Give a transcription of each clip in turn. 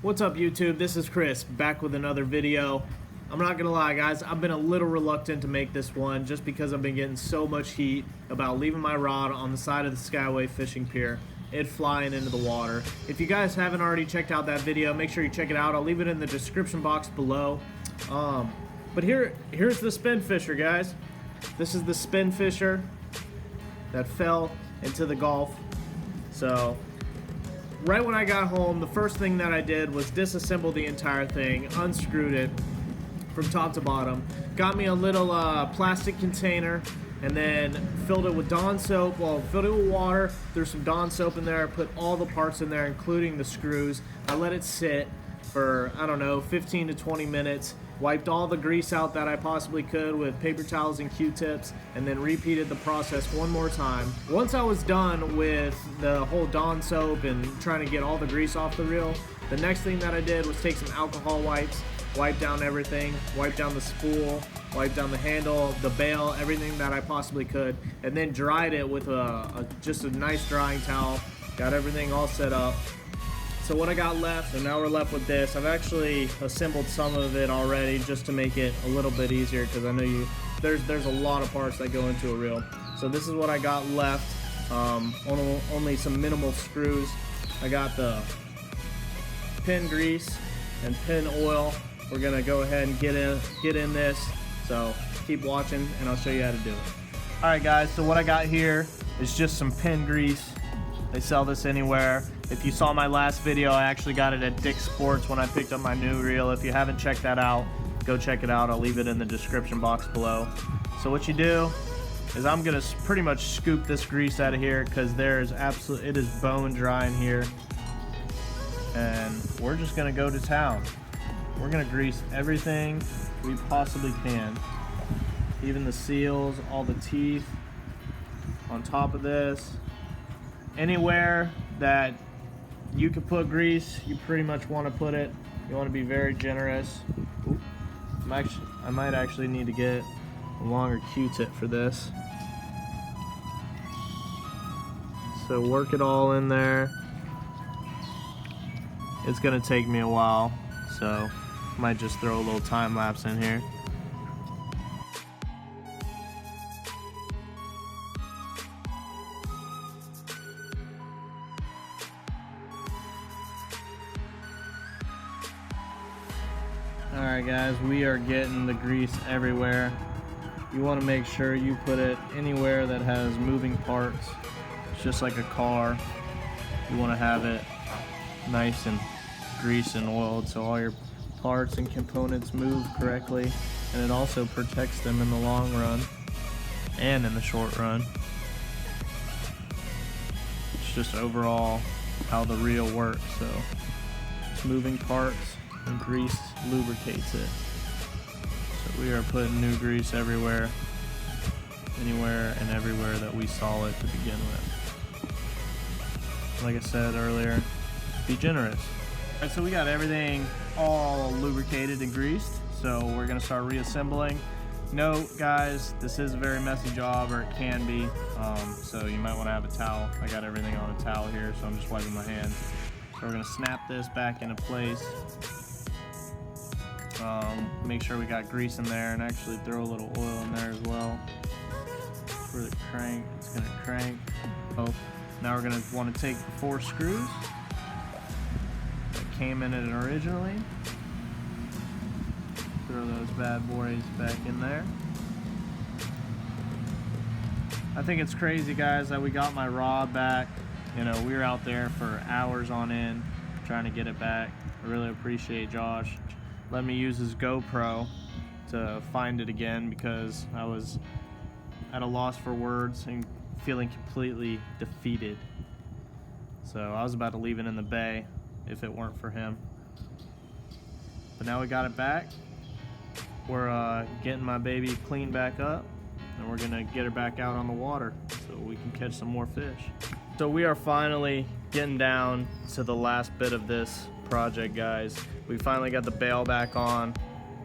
What's up YouTube? This is Chris back with another video. I'm not gonna lie guys, I've been a little reluctant to make this one just because I've been getting so much heat about leaving my rod on the side of the Skyway fishing pier, it flying into the water. If you guys haven't already checked out that video, make sure you check it out. I'll leave it in the description box below. But here's the Spinfisher, guys. This is the Spinfisher that fell into the Gulf. So right when I got home, the first thing that I did was disassemble the entire thing, unscrewed it from top to bottom, got me a little plastic container, and then filled it with Dawn soap. Well, filled it with water, threw some Dawn soap in there, put all the parts in there, including the screws. I let it sit for, I don't know, 15 to 20 minutes, wiped all the grease out that I possibly could with paper towels and Q-tips, and then repeated the process one more time. Once I was done with the whole Dawn soap and trying to get all the grease off the reel, the next thing that I did was take some alcohol wipes, wipe down everything, wipe down the spool, wipe down the handle, the bail, everything that I possibly could, and then dried it with just a nice drying towel. Got everything all set up. So what I got left, and now we're left with this. I've actually assembled some of it already just to make it a little bit easier, because I know there's a lot of parts that go into a reel. So this is what I got left. Only some minimal screws. I got the Penn grease and Penn oil. We're gonna go ahead and get in this. So keep watching and I'll show you how to do it. All right guys, so what I got here is just some Penn grease. They sell this anywhere. If you saw my last video, I actually got it at Dick's Sports when I picked up my new reel. If you haven't checked that out, go check it out. I'll leave it in the description box below. So what you do is I'm gonna pretty much scoop this grease out of here, because it is bone dry in here. And we're just gonna go to town. We're gonna grease everything we possibly can. Even the seals, all the teeth on top of this. Anywhere that you could put grease, you pretty much want to put it. You want to be very generous. Ooh. I might actually need to get a longer Q-tip for this. So work it all in there. It's gonna take me a while, so might just throw a little time lapse in here. Alright guys, we are getting the grease everywhere. You want to make sure you put it anywhere that has moving parts. It's just like a car. You want to have it nice and greased and oiled so all your parts and components move correctly, and it also protects them in the long run and in the short run. It's just overall how the reel works. So it's moving parts and grease lubricates it. So we are putting new grease everywhere, anywhere and everywhere that we saw it to begin with. Like I said earlier, be generous. All right, so we got everything all lubricated and greased, so we're gonna start reassembling. Note guys, this is a very messy job, or it can be, so you might want to have a towel. I got everything on a towel here, so I'm just wiping my hands. So we're gonna snap this back into place. Make sure we got grease in there, and actually throw a little oil in there as well. For the crank, it's gonna crank. Oh, now we're gonna want to take the 4 screws that came in it originally. Throw those bad boys back in there. I think it's crazy guys that we got my rod back. You know, we were out there for hours on end trying to get it back. I really appreciate Josh. Let me use his GoPro to find it again, because I was at a loss for words and feeling completely defeated. So I was about to leave it in the bay if it weren't for him. But now we got it back. We're getting my baby cleaned back up, and we're gonna get her back out on the water so we can catch some more fish. So we are finally getting down to the last bit of this project, guys. We finally got the bail back on.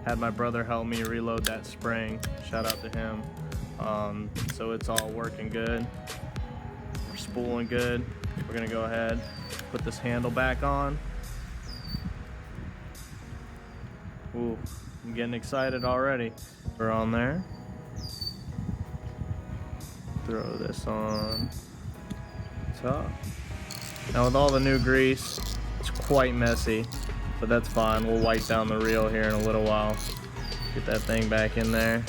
Had my brother help me reload that spring. Shout out to him. So it's all working good. We're spooling good. We're gonna go ahead, put this handle back on, Ooh, I'm getting excited already. We're on there. Throw this on top. Now with all the new grease, it's quite messy, but that's fine. We'll wipe down the reel here in a little while. Get that thing back in there.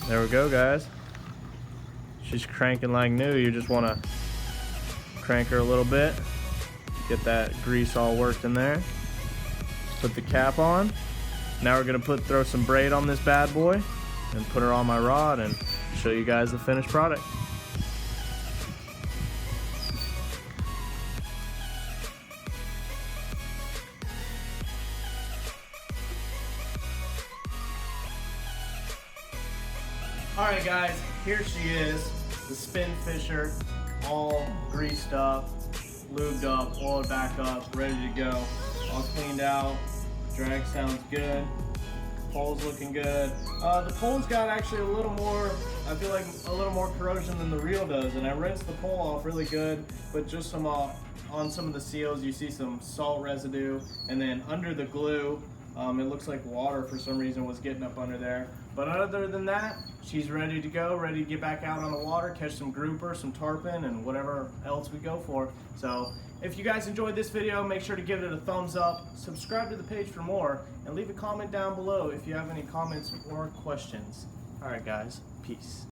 There we go, guys. She's cranking like new. You just want to crank her a little bit. Get that grease all worked in there. Put the cap on. Now we're gonna throw some braid on this bad boy and put her on my rod and show you guys the finished product. Alright guys, here she is, the Spinfisher, all greased up, lubed up, oiled back up, ready to go. All cleaned out, drag sounds good, pole's looking good. The pole's got actually a little more, I feel like a little more corrosion than the reel does, and I rinsed the pole off really good, but just some on some of the seals you see some salt residue, and then under the glue, it looks like water for some reason was getting up under there. But other than that, she's ready to go, ready to get back out on the water, catch some grouper, some tarpon, and whatever else we go for. So if you guys enjoyed this video, make sure to give it a thumbs up, subscribe to the page for more, and leave a comment down below if you have any comments or questions. Alright guys, peace.